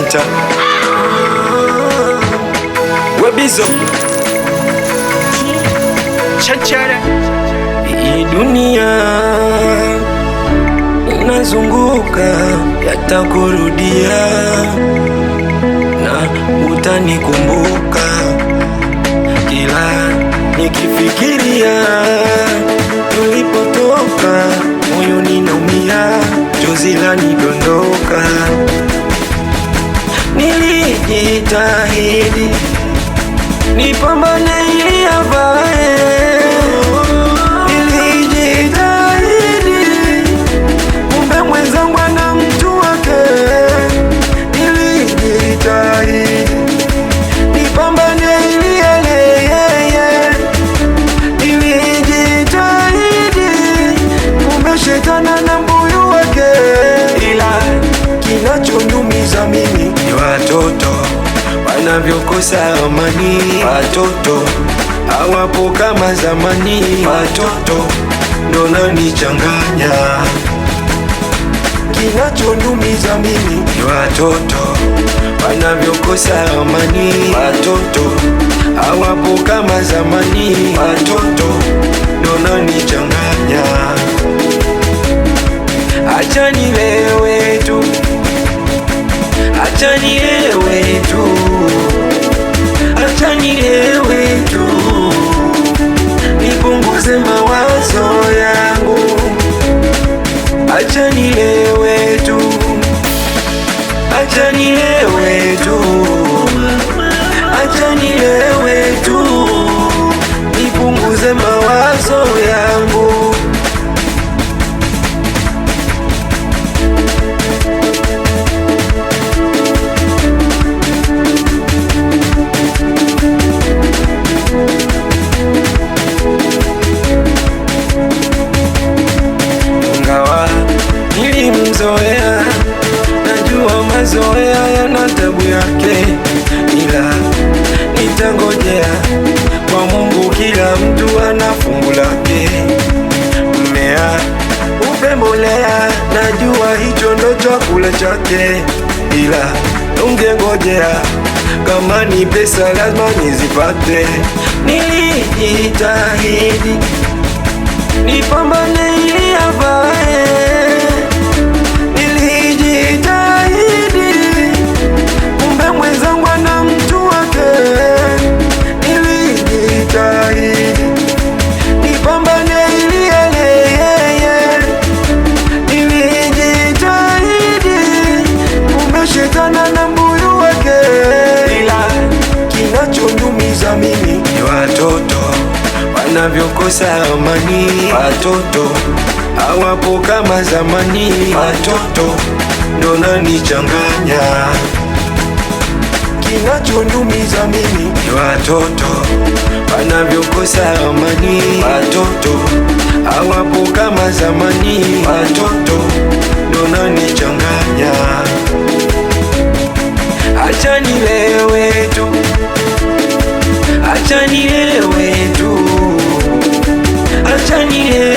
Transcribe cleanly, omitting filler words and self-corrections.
Chata Webizo Chachara. Hii dunia inazunguka, yatakurudia na utanikumbuka. Kila nikifikiria tulipotoka, moyoni naumia, chozi lanidondoka. Nilijitahidi nipambane ili avae, nilijitahidi kumbe mwenzangu ana mtu wake. Nilijitahidi nipambane ili yeye, nilijitahidi kumbe shetani ana mbuyu wake. Ila kinachoniumiza mimi ni watoto wanavyokosa amani. Watoto hawapo kama zamani, watoto ndo nanichanganya. Kinachoniumiza mimi ni watoto wanavyokosa amani. Watoto hawapo kama zamani, watoto ndo nanichanganya. Acha nilewe tu, acha nilewe tu, acha nilewe tu, nipunguze mawazo yangu. Acha nilewe tu, acha nilewe tu, acha nilewe tu, nipunguze mawazo yangu. Nilimzoea, najua mazoea yana tabu yake, ila nitangojea kwa Mungu, kila mtu ana fungu lake. Mmea upe mbolea, najua hicho ndo chakula chake, ila ungengojea, kama ni pesa lazima nizipate. Nilijitahidi nipambane ili avae, nilijitahidi kumbe mwenzangu ana mtu wake. Nilijitahidi nipambane ili yeye, nilijitahidi kumbe shetani ana mbuyu wake. Ila kinachoniumiza mimi ni watoto wanavyokosa amani. Watoto hawapo kama zamani, watoto ndo nanichanganya. Kinachoniumiza mimi ni watoto wanavyokosa amani. Watoto hawapo kama zamani, watoto ndo nanichanganya. Acha nilewe tu, acha nilewe tu, acha nilewe